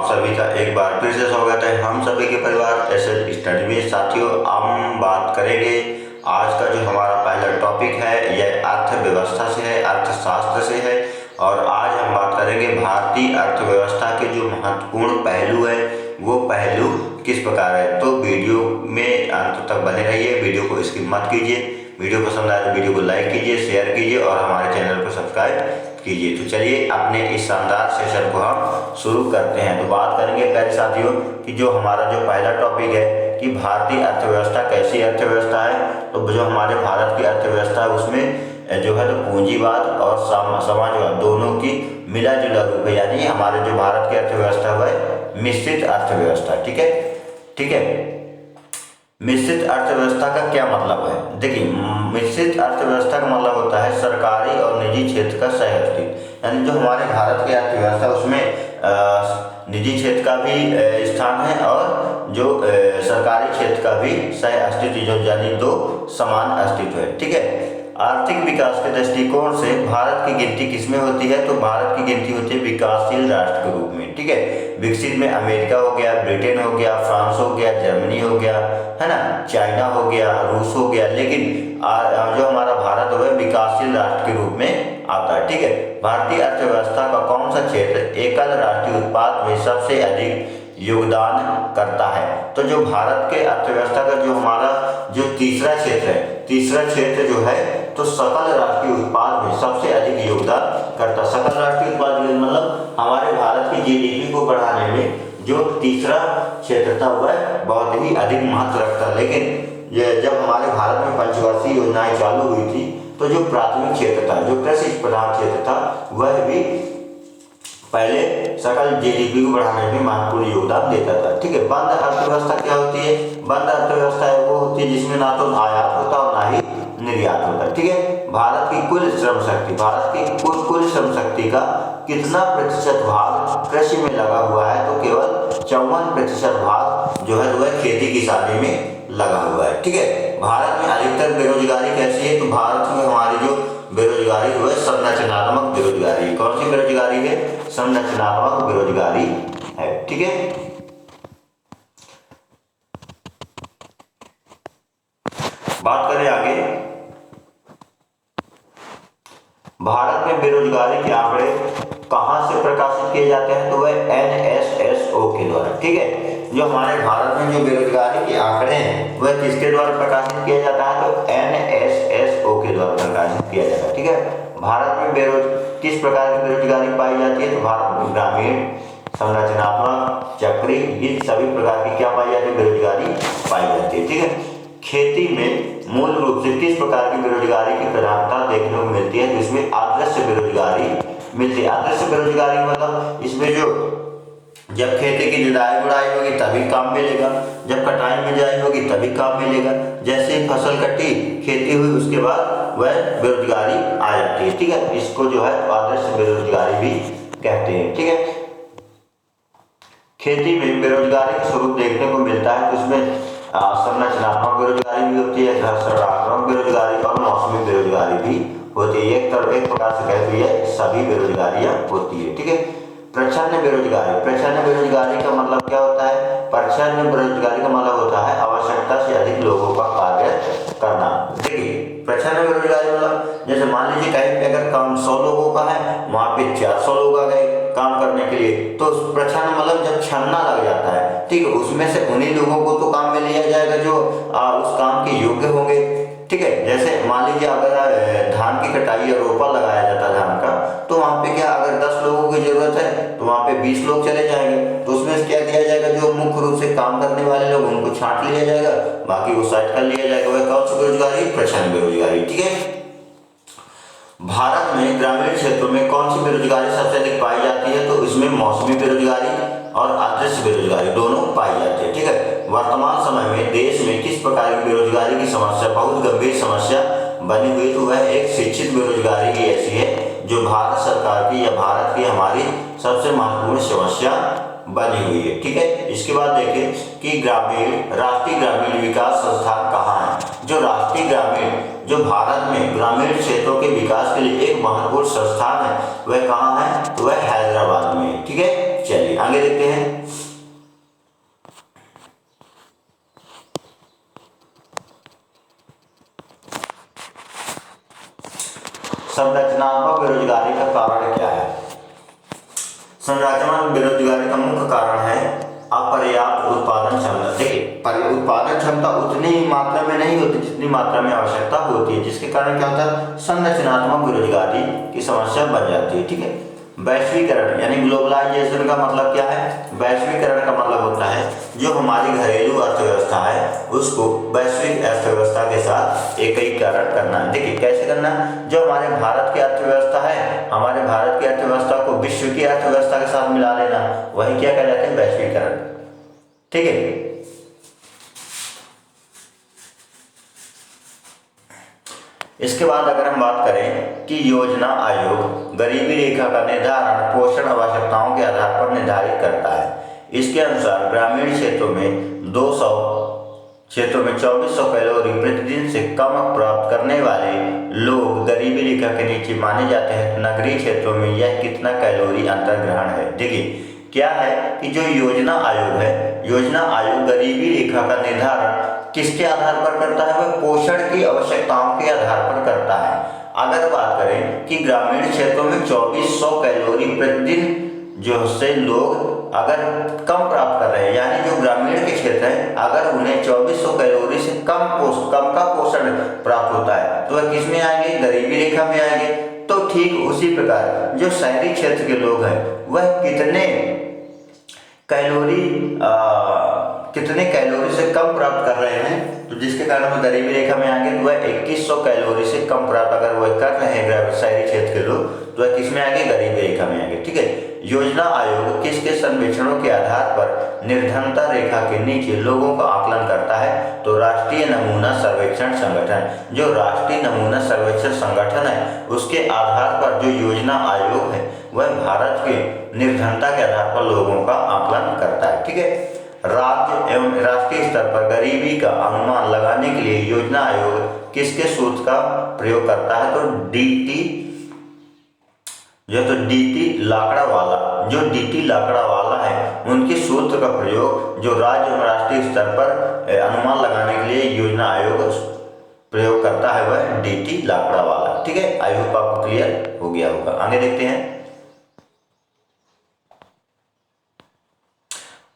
आप सभी का एक बार फिर से स्वागत है हम सभी के परिवार एसएस स्टडी में। साथियों, हम बात करेंगे आज का जो हमारा पहला टॉपिक है यह अर्थव्यवस्था से है, अर्थशास्त्र से है। और आज हम बात करेंगे भारतीय अर्थव्यवस्था के जो महत्वपूर्ण पहलू है वो पहलू किस प्रकार है। तो वीडियो में अंत तक बने रहिए, वीडियो को स्किप मत कीजिए। वीडियो पसंद आए तो वीडियो को लाइक कीजिए, शेयर कीजिए और हमारे चैनल को सब्सक्राइब कीजिए। तो चलिए अपने इस शानदार सेशन को हम शुरू करते हैं। तो बात करेंगे पहले साथियों कि जो हमारा जो पहला टॉपिक है कि भारतीय अर्थव्यवस्था कैसी अर्थव्यवस्था है। तो जो हमारे भारत की अर्थव्यवस्था है उसमें जो है तो पूंजीवाद और समाजवाद दोनों की मिला जुला रूप है, यानी हमारे जो भारत की अर्थव्यवस्था है मिश्रित अर्थव्यवस्था। ठीक है, ठीक है। मिश्रित अर्थव्यवस्था का क्या मतलब है? देखिए, मिश्रित अर्थव्यवस्था का मतलब होता है सरकारी और निजी क्षेत्र का सह अस्तित्व, यानी जो हमारे भारत की अर्थव्यवस्था उसमें निजी क्षेत्र का भी स्थान है और जो सरकारी क्षेत्र का भी सह अस्तित्व, जो यानी दो समान अस्तित्व है। ठीक है। आर्थिक विकास के दृष्टिकोण से भारत की गिनती किसमें होती है? तो भारत की गिनती होती है विकासशील राष्ट्र के रूप में। ठीक है। विकसित में अमेरिका हो गया, ब्रिटेन हो गया, फ्रांस हो गया, जर्मनी हो गया, है ना, चाइना हो गया, रूस हो गया, लेकिन जो हमारा भारत है विकासशील राष्ट्र के रूप में आता है। ठीक है। भारतीय अर्थव्यवस्था का कौन सा क्षेत्र एकल राष्ट्रीय उत्पाद में सबसे अधिक योगदान करता है? तो जो भारत के अर्थव्यवस्था का जो हमारा जो तीसरा क्षेत्र है, तीसरा क्षेत्र जो है तो सकल राष्ट्रीय उत्पाद में सबसे अधिक योगदान करता। सकल राष्ट्रीय उत्पाद मतलब हमारे भारत की जीडीपी को बढ़ाने में जो तीसरा क्षेत्र था वह बहुत ही अधिक महत्व रखता। लेकिन जब हमारे भारत में पंचवर्षीय योजनाएं चालू हुई थी तो जो प्राथमिक क्षेत्र था, जो कृषि प्रधान क्षेत्र था, वह भी पहले सकल जीडीपी को बढ़ाने में महत्वपूर्ण योगदान देता था। ठीक है। बंद अर्थव्यवस्था क्या होती है? बंद अर्थव्यवस्था वो होती है जिसमें ना तो आयात होता और ना ही निर्यात होता। ठीक है। भारत की कुल श्रम शक्ति, भारत की कुल श्रम शक्ति का कितना प्रतिशत भाग कृषि में लगा हुआ है? तो केवल 54% भाग जो है वह खेती किसानी में लगा हुआ है। ठीक है। भारत में अधिकतर बेरोजगारी कैसी है? तो भारत में हमारी जो बेरोजगारी है संरचनात्मक बेरोजगारी। कौन सी बेरोजगारी है? संरचनात्मक बेरोजगारी है। ठीक है। बात करें आगे, भारत में बेरोजगारी के आंकड़े कहां से प्रकाशित किए जाते हैं? तो वह NSSO के द्वारा। ठीक है। जो हमारे भारत में जो बेरोजगारी के आंकड़े हैं वह किसके द्वारा प्रकाशित किया जाता है? तो NSSO के द्वारा प्रकाशित किया जाता है। ठीक है। भारत में किस प्रकार की बेरोजगारी पाई जाती है? तो भारत में ग्रामीण, संरचनात्मक, चक्री, ये सभी प्रकार की क्या पाई जाती है? बेरोजगारी पाई जाती है। ठीक है। खेती में मूल रूप से किस प्रकार की बेरोजगारी की प्रधानता देखने को मिलती है? जिसमें आदर्श बेरोजगारी मिलती है। आदर्श बेरोजगारी मतलब इसमें जो जब खेती की जुताई बुड़ाई होगी तभी काम मिलेगा, जब कटाई में जाई होगी तभी काम मिलेगा। जैसे ही फसल कटी, खेती हुई, उसके बाद वह बेरोजगारी आ जाती है। ठीक है। इसको जो है आदर्श बेरोजगारी भी कहते हैं। ठीक है। खेती में बेरोजगारी का स्वरूप देखने को मिलता है, तो उसमें संरचनात्मक बेरोजगारी भी होती है, सड़ात्मक बेरोजगारी और मौसमी बेरोजगारी भी होती है। एक प्रकार से कहती है सभी बेरोजगारियां होती है। ठीक है। प्रच्छन्न बेरोजगारी, प्रच्छन्न बेरोजगारी का मतलब क्या होता है? प्रच्छन्न बेरोजगारी का मतलब होता है आवश्यकता से अधिक लोगों का कार्य करना। देखिए, प्रच्छन्न बेरोजगारी मतलब जैसे मान लीजिए कहीं पे अगर काम 100 लोगों का है, वहां पे 400 लोग आ गए काम करने के लिए, तो प्रच्छन्न मतलब जब छन्ना लग जाता है, ठीक है, उसमें से उन्हीं लोगों को तो काम में लिया जाएगा जो उस काम के योग्य होंगे। ठीक है। जैसे मान लीजिए अगर धान की कटाई या रोपा लगाया जाता है धान का, तो वहां पे क्या अगर 10 लोगों की जरूरत है तो वहां पे 20 लोग चले जाएंगे। तो उसमें से क्या किया जाएगा? जो मुख्य रूप से काम करने वाले लोग उनको छांट लिया जाएगा, बाकी वो साइड कर लिया जाएगा। वह कौन सी बेरोजगारी? प्रच्छन्न बेरोजगारी। ठीक है। भारत में ग्रामीण क्षेत्रों में कौन सी बेरोजगारी सबसे अधिक पाई जाती है? तो इसमें मौसमी बेरोजगारी और आदर्श बेरोजगारी दोनों पाई जाती है। ठीक है। वर्तमान समय में देश में किस प्रकार की बेरोजगारी की समस्या बहुत गंभीर समस्या बनी हुई? तो वह एक शिक्षित बेरोजगारी की ऐसी है जो भारत सरकार की या भारत की हमारी सबसे महत्वपूर्ण समस्या बनी हुई है। ठीक है। इसके बाद देखें कि राष्ट्रीय ग्रामीण विकास संस्थान कहाँ है? जो राष्ट्रीय ग्रामीण, जो भारत में ग्रामीण क्षेत्रों के विकास के लिए एक महत्वपूर्ण संस्थान है, वह कहाँ है? तो वह हैदराबाद में। ठीक है। चलिए आगे देखते हैं। संरचनात्मक बेरोजगारी का कारण क्या है? संरचनात्मक बेरोजगारी का मुख्य कारण है अपर्याप्त उत्पादन क्षमता। देखिए, उत्पादन क्षमता उतनी मात्रा में नहीं होती जितनी मात्रा में आवश्यकता होती है, जिसके कारण क्या होता है, संरचनात्मक बेरोजगारी की समस्या बन जाती है। ठीक है, वैश्वीकरण यानी ग्लोबलाइजेशन का मतलब क्या है? वैश्वीकरण का मतलब होता है जो हमारी घरेलू अर्थव्यवस्था है उसको वैश्विक अर्थव्यवस्था के साथ एकीकरण करना है। देखिए कैसे करना है, जो हमारे भारत की अर्थव्यवस्था है, हमारे भारत की अर्थव्यवस्था को विश्व की अर्थव्यवस्था के साथ मिला लेना, वही क्या कहलाते हैं, वैश्वीकरण। ठीक है, इसके बाद अगर हम बात करें कि योजना आयोग गरीबी रेखा का निर्धारण पोषण आवश्यकताओं के आधार पर निर्धारित करता है। इसके अनुसार ग्रामीण क्षेत्रों में 2400 कैलोरी प्रतिदिन से कम प्राप्त करने वाले लोग गरीबी रेखा के नीचे माने जाते हैं। नगरीय क्षेत्रों में यह कितना कैलोरी अंतर्ग्रहण है? देखिए क्या है कि जो योजना आयोग है, योजना आयोग गरीबी रेखा का निर्धारण किसके आधार पर करता है? वह पोषण की आवश्यकताओं के आधार पर करता है। अगर बात करें कि ग्रामीण क्षेत्रों में 2400 कैलोरी प्रतिदिन जो से लोग अगर कम प्राप्त कर रहे हैं, यानी जो ग्रामीण के क्षेत्र है अगर उन्हें 2400 कैलोरी से कम का पोषण प्राप्त होता है तो वह किस में आएंगे? गरीबी रेखा में आएंगे। तो ठीक उसी प्रकार जो शहरी क्षेत्र के लोग हैं वह कितने कैलोरी से कम प्राप्त कर रहे हैं, तो जिसके कारण वो गरीबी रेखा में आएंगे तो वह 2100 कैलोरी से कम प्राप्त अगर वह कर रहे हैं शहरी क्षेत्र के लोग तो वह किस में आएंगे? गरीबी रेखा में आएंगे। ठीक है, योजना आयोग किसके सर्वेक्षणों के आधार पर निर्धनता रेखा के नीचे लोगों का आकलन करता है? तो राष्ट्रीय नमूना सर्वेक्षण संगठन, जो राष्ट्रीय नमूना सर्वेक्षण संगठन है उसके आधार पर जो योजना आयोग है वह भारत के निर्धनता के आधार पर लोगों का आकलन करता है। ठीक है, राज्य एवं राष्ट्रीय स्तर पर गरीबी का अनुमान लगाने के लिए योजना आयोग किसके सूत्र का प्रयोग करता है? तो डीटी लाकड़ावाला है उनके सूत्र का प्रयोग जो राज्य एवं राष्ट्रीय स्तर पर अनुमान लगाने के लिए योजना आयोग प्रयोग करता है वह डीटी लाकड़ावाला। ठीक है, आई होप आपको क्लियर हो गया होगा। आगे देखते हैं,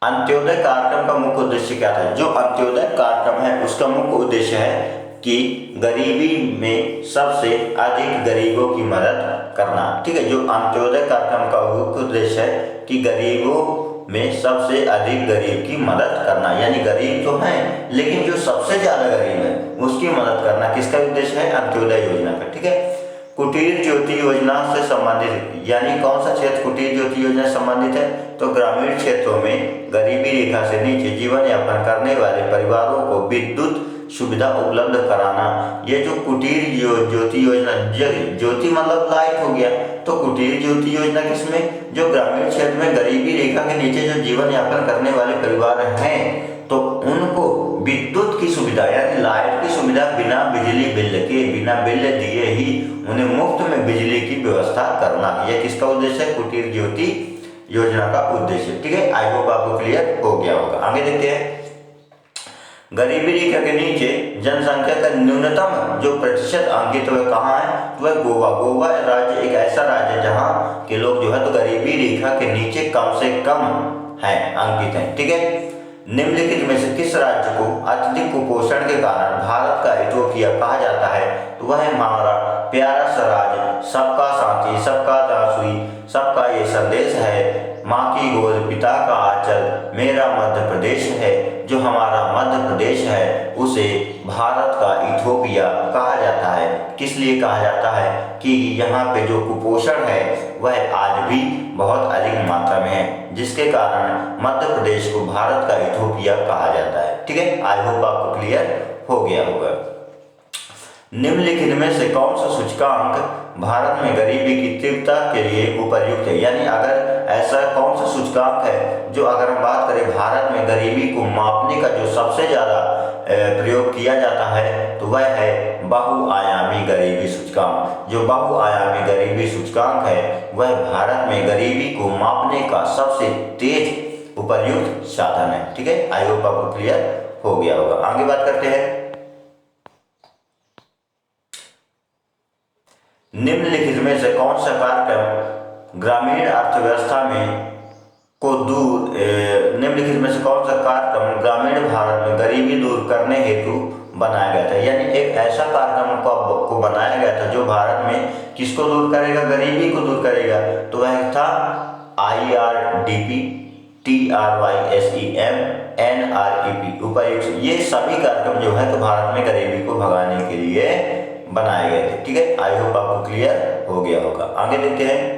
अंत्योदय कार्यक्रम का मुख्य उद्देश्य क्या था? जो अंत्योदय कार्यक्रम है उसका मुख्य उद्देश्य है कि गरीबी में सबसे अधिक गरीबों की मदद करना। ठीक है, जो अंत्योदय कार्यक्रम का मुख्य उद्देश्य है कि गरीबों में सबसे अधिक गरीब की मदद करना, यानी गरीब तो हैं लेकिन जो सबसे ज्यादा गरीब है उसकी मदद करना किसका उद्देश्य है? अंत्योदय योजना का। ठीक है, कुटीर ज्योति योजना से संबंधित, यानी कौन सा क्षेत्र कुटीर ज्योति योजना से संबंधित है? तो ग्रामीण क्षेत्रों में गरीबी रेखा से नीचे जीवन यापन करने वाले परिवारों को विद्युत सुविधा उपलब्ध कराना। ये जो कुटीर ज्योति योजना, ज्योति मतलब लाइट हो गया, तो कुटीर ज्योति योजना किसमें? जो ग्रामीण क्षेत्र में गरीबी रेखा के नीचे जो जीवन यापन करने वाले परिवार हैं तो उनको विद्युत की सुविधा यानी लाइट की सुविधा बिना बिजली बिल के, बिना बिल दिए ही उन्हें मुफ्त में बिजली की व्यवस्था करना, यह किसका उद्देश्य है? कुटीर ज्योति योजना का उद्देश्य। ठीक है, आई होप आपको क्लियर हो गया होगा। आगे देखते हैं, गरीबी रेखा के नीचे जनसंख्या का न्यूनतम जो प्रतिशत अंकित वह कहाँ है? वह गोवा। गोवा राज्य एक ऐसा राज्य है जहाँ के लोग जो है तो गरीबी रेखा के नीचे कम से कम है अंकित है। ठीक है, निम्नलिखित में से किस राज्य को अत्यधिक कुपोषण के कारण भारत का इथोपिया कहा जाता है? तो वह है हमारा प्यारा सा राज्य, सबका साथी, सबका दासुई, सबका ये संदेश है, माँ की गोद पिता का आंचल, मेरा मध्य प्रदेश है। जो हमारा मध्य प्रदेश है उसे भारत का इथोपिया कहा जाता है। किस लिए कहा जाता है? कि यहाँ पे जो कुपोषण है वह आज भी बहुत अधिक मात्रा में है, जिसके कारण मध्य प्रदेश को भारत का इथोपिया कहा जाता है। ठीक है, आई होप आपको क्लियर हो गया होगा। निम्नलिखित में से कौन सा सूचकांक भारत में गरीबी की तीव्रता के लिए उपयुक्त है? यानी अगर ऐसा कौन सा सूचकांक है जो, अगर हम बात करें भारत में गरीबी को मापने का जो सबसे ज़्यादा प्रयोग किया जाता है, तो वह है बहुआयामी गरीबी सूचकांक। जो बहुआयामी गरीबी सूचकांक है वह भारत में गरीबी को मापने का सबसे तेज उपयुक्त साधन है। ठीक है, आई होप आपको क्लियर हो गया होगा। आगे बात करते हैं, निम्नलिखित में से कौन सा कार्यक्रम ग्रामीण अर्थव्यवस्था में को दूर निम्नलिखित में से कौन सा कार्यक्रम ग्रामीण भारत में गरीबी दूर करने हेतु बनाया गया था। यानी एक ऐसा कार्यक्रम को बनाया गया था जो भारत में किसको दूर करेगा, गरीबी को दूर करेगा। तो वह था IRDP, TRYSEM, NREP उपयुक्त। ये सभी कार्यक्रम जो है तो भारत में गरीबी को भगाने के लिए बनाए गए थे। ठीक है, आई होप आपको क्लियर हो गया होगा। आगे देखते हैं,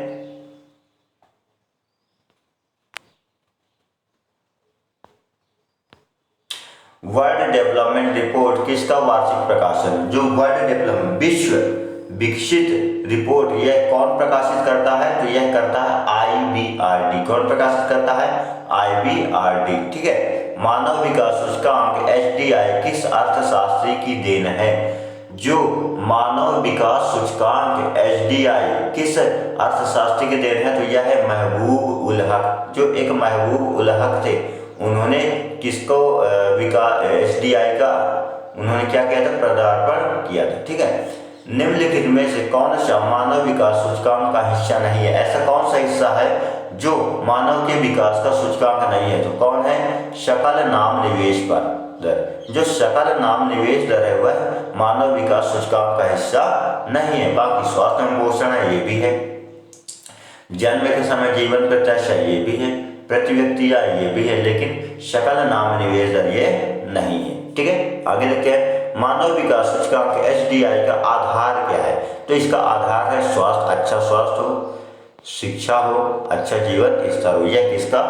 वर्ल्ड डेवलपमेंट रिपोर्ट किसका वार्षिक प्रकाशन। जो वर्ल्ड डेवलपमेंट विश्व विकसित रिपोर्ट यह कौन प्रकाशित करता है, तो यह करता है IBRD। कौन प्रकाशित करता है, IBRD। ठीक है, मानव विकास सूचकांक SDI किस अर्थशास्त्री की देन है। जो मानव विकास सूचकांक SDI किस अर्थशास्त्री की देन है, तो यह है महबूब उल हक। जो एक महबूब उल हक थे, उन्होंने किसको विकास SDI का उन्होंने क्या किया था, पदार्पण किया था। ठीक है, निम्नलिखित में से कौन सा मानव विकास सूचकांक का हिस्सा नहीं है। ऐसा कौन सा हिस्सा है जो मानव के विकास का सूचकांक नहीं है, तो कौन है, सकल नाम निवेश पर दर। जो सकल नाम निवेश दर है वह मानव विकास सूचकांक का हिस्सा नहीं है। बाकी स्वास्थ्य एवं पोषण है, ये भी है। जन्म के समय जीवन प्रत्याशा, ये भी है। प्रति व्यक्ति आय, ये भी है। लेकिन सकल नाम निवेश दर ये नहीं है। ठीक है, आगे देखते हैं, मानव विकास सूचकांक SDI का आधार क्या है। तो इसका आधार है स्वास्थ्य, अच्छा स्वास्थ्य हो, शिक्षा हो, अच्छा जीवन स्तर हो। यह किसका,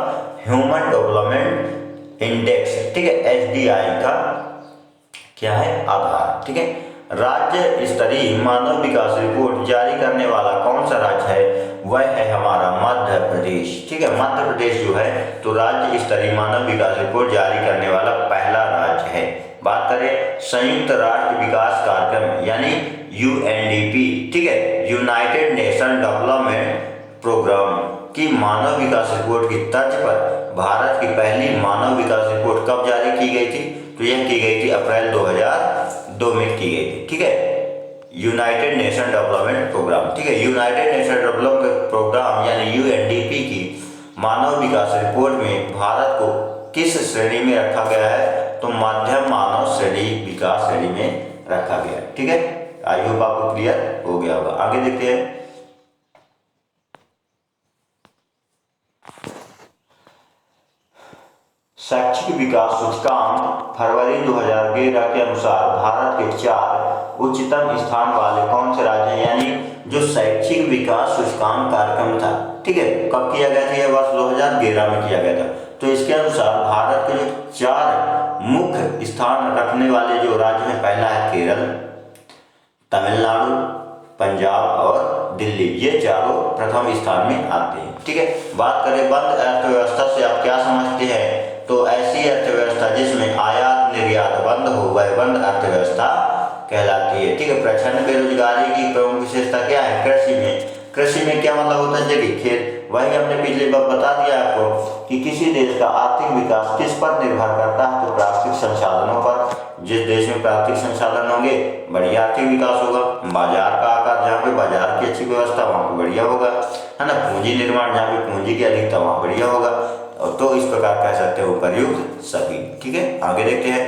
ह्यूमन डेवलपमेंट इंडेक्स। ठीक है, SDI का क्या है, आधार। ठीक है, राज्य स्तरीय मानव विकास रिपोर्ट जारी करने वाला कौन सा राज्य है, वह है हमारा मध्य प्रदेश। ठीक है, मध्य प्रदेश जो है तो राज्य स्तरीय मानव विकास रिपोर्ट जारी करने वाला पहला राज्य है। बात करें संयुक्त राष्ट्र विकास कार्यक्रम यानी UNDP, ठीक है, यूनाइटेड नेशन डेवलपमेंट प्रोग्राम की मानव विकास रिपोर्ट की तर्ज पर भारत की पहली मानव विकास रिपोर्ट कब जारी की गई थी, तो यह की गई थी अप्रैल 2002 में की गई थी। ठीक है, यूनाइटेड नेशन डेवलपमेंट प्रोग्राम। ठीक है, यूनाइटेड नेशन डेवलपमेंट प्रोग्राम यानी UNDP की मानव विकास रिपोर्ट में भारत को किस श्रेणी में रखा गया है, तो मध्यम मानव श्रेणी विकास श्रेणी में रखा गया है। ठीक है, आई होप आपको क्लियर हो गया होगा। आगे देखते हैं, शैक्षिक विकास सूचकांक फरवरी 2013 के अनुसार भारत के 4 उच्चतम स्थान वाले कौन से राज्य हैं। यानी जो शैक्षिक विकास सूचकांक कार्यक्रम था, ठीक है, कब किया गया था, यह वर्ष 2013 में किया गया था। तो इसके अनुसार भारत के जो 4 मुख्य स्थान रखने वाले जो राज्य हैं, पहला है केरल, तमिलनाडु, पंजाब और दिल्ली। ये चारों प्रथम स्थान में आते हैं। ठीक है, बात करें बंद अर्थव्यवस्था से आप क्या समझते हैं, तो ऐसी अर्थव्यवस्था जिसमें आयात निर्यात बंद हो वह बंद अर्थव्यवस्था कहलाती है। ठीक है, प्रचंड बेरोजगारी की प्रमुख विशेषता क्या है, कृषि में। कृषि में क्या मतलब होता है, देखिए खेत। वही हमने पिछली बार बता दिया आपको कि किसी देश का आर्थिक विकास किस पर निर्भर करता है, तो प्राकृतिक संसाधनों पर। जिस देश में प्राकृतिक संसाधन होंगे बढ़िया आर्थिक विकास होगा। बाजार का आकार, जहाँ पे बाजार की अच्छी व्यवस्था वहाँ पे बढ़िया होगा, है ना। पूंजी निर्माण, जहाँ पे पूंजी की अधिकता वहाँ बढ़िया होगा। तो इस प्रकार कह सकते हो उपयुक्त सभी। ठीक है, आगे देखते हैं,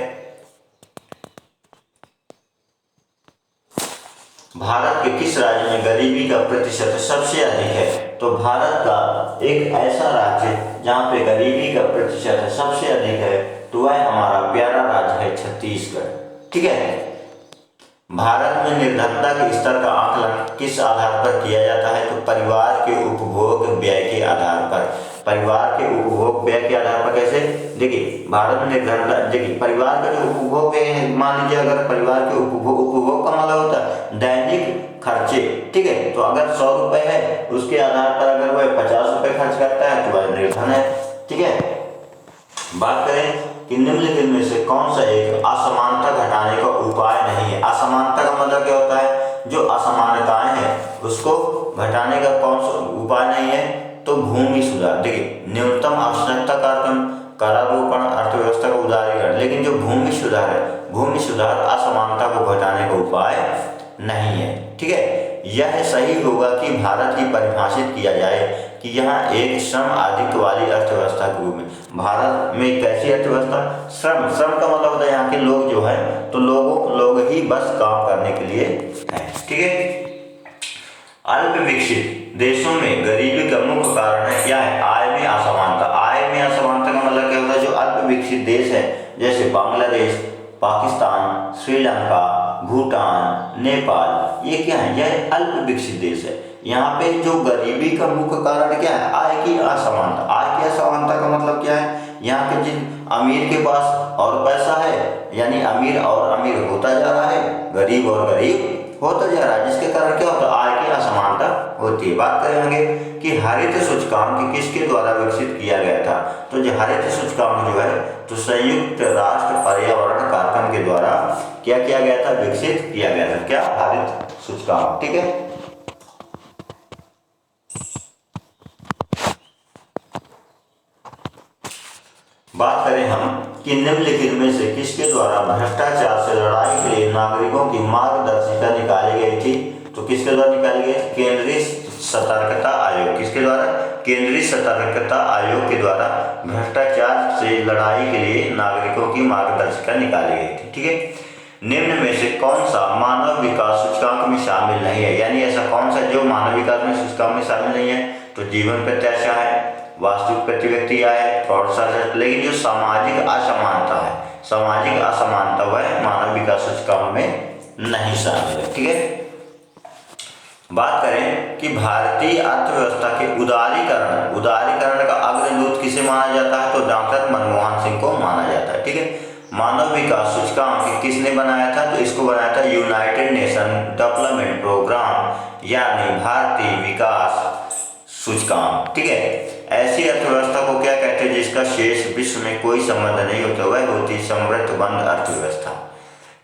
भारत के किस राज्य में गरीबी का प्रतिशत सबसे अधिक है, तो भारत का एक ऐसा राज्य जहाँ पे गरीबी का प्रतिशत सबसे अधिक है, तो वह हमारा प्यारा राज्य है छत्तीसगढ़। ठीक है, भारत में निर्धनता के स्तर का आकलन किस आधार पर किया जाता है, तो परिवार के उपभोग व्यय के आधार पर। परिवार के उपभोग व्यय के आधार पर कैसे, देखिए भारत में निर्धनता, देखिए परिवार का जो उपभोग व्यय है, मान लीजिए अगर परिवार के उपभोग का मतलब होता है दैनिक खर्चे, ठीक है। तो अगर 100 रुपए है, उसके आधार पर अगर वह 50 रुपए खर्च करता है तो वह निर्धन है, ठीक है। बात करें कि निम्नलिखित में से कौन सा एक असमानता घटाने का उपाय नहीं है। असमानता का मतलब क्या होता है, जो असमानताएं हैं उसको घटाने का कौन सा उपाय नहीं है, तो भूमि सुधार। देखिए, न्यूनतम आवश्यकता कार्यक्रम, करारोपण, अर्थव्यवस्था का उदारीकरण, लेकिन जो भूमि सुधार है, भूमि सुधार असमानता को घटाने का उपाय नहीं है, ठीक है। यह सही होगा कि भारत ही परिभाषित किया जाए कि यहाँ एक श्रम आधिक्य वाली अर्थव्यवस्था के रूप में, भारत में कैसी अर्थव्यवस्था, श्रम का मतलब होता है यहाँ के लोग जो है, तो लोग ही बस काम करने के लिए हैं, ठीक है। अल्प विकसित देशों में गरीबी का मुख्य कारण है क्या है, आय में असमानता। आय में असमानता का मतलब क्या होता है, जो अल्प विकसित देश है जैसे बांग्लादेश, पाकिस्तान, श्रीलंका, भूटान, नेपाल, ये क्या है, यह अल्प विकसित देश है। यहाँ पे जो गरीबी का मुख्य कारण क्या है, आय की असमानता। आय की असमानता का मतलब क्या है, यहाँ के जिन अमीर के पास और पैसा है, यानी अमीर और अमीर होता जा रहा है, गरीब और गरीब होता जा रहा है, जिसके कारण क्या होता है, आय की असमानता होती है। बात करेंगे कि हरित सूचकांक किसके द्वारा विकसित किया गया था, तो जो हरित सूचकांक जो है, तो संयुक्त राष्ट्र पर्यावरण कार्यक्रम के द्वारा क्या किया गया था, विकसित किया गया था, क्या, हरित सूचकांक, ठीक है। बात करें हम कि निम्नलिखित में से किसके द्वारा भ्रष्टाचार से लड़ाई के लिए नागरिकों की मार्गदर्शिका निकाली गई थी, तो किसके द्वारा निकाली गई, केंद्रीय सतर्कता आयोग। किसके द्वारा, केंद्रीय सतर्कता आयोग के द्वारा भ्रष्टाचार से लड़ाई के लिए नागरिकों की मार्गदर्शिका निकाली गई थी, ठीक है। निम्न में से कौन सा मानव विकास सूचकांक में शामिल नहीं है, यानी ऐसा कौन सा जो मानव विकास में सूचकांक में शामिल नहीं है, तो जीवन प्रत्याशा है, वास्तविक प्रति व्यक्ति आय, प्रोत्साहन, लेकिन जो सामाजिक असमानता है, सामाजिक असमानता वह मानव विकास सूचकांक में नहीं शामिल है, ठीक है। बात करें कि भारतीय अर्थव्यवस्था के उदारीकरण का अग्रदूत किसे माना जाता है, तो डॉक्टर मनमोहन सिंह को माना जाता है, ठीक है। मानव विकास सूचकांक किसने बनाया था, तो इसको बनाया था यूनाइटेड नेशन डेवलपमेंट प्रोग्राम, यानी भारतीय विकास सूचकांक, ठीक है। ऐसी अर्थव्यवस्था को क्या कहते हैं जिसका शेष विश्व में कोई संबंध नहीं होता, वह होती समृद्ध बंद अर्थव्यवस्था।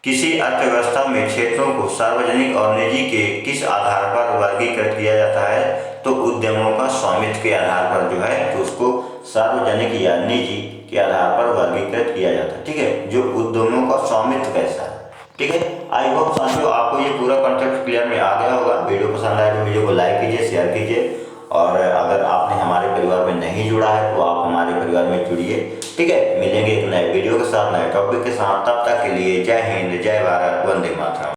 किसी अर्थव्यवस्था में क्षेत्रों को सार्वजनिक और निजी के किस आधार पर वर्गीकृत किया जाता है, तो उद्यमों का स्वामित्व के आधार पर जो है, तो उसको सार्वजनिक या निजी के आधार पर वर्गीकृत किया जाता है, ठीक है। जो उद्यमों का स्वामित्व कैसा है, ठीक है। आई होप साथियों आपको ये पूरा कॉन्सेप्ट क्लियर में आ गया होगा। वीडियो पसंद आए तो वीडियो को लाइक कीजिए, शेयर कीजिए, और अगर आपने हमारे परिवार में नहीं जुड़ा है तो आप हमारे परिवार में जुड़िए, ठीक है। मिलेंगे एक नए वीडियो के साथ, नए टॉपिक के साथ, तब तक के लिए जय हिंद, जय भारत, वंदे मातरम।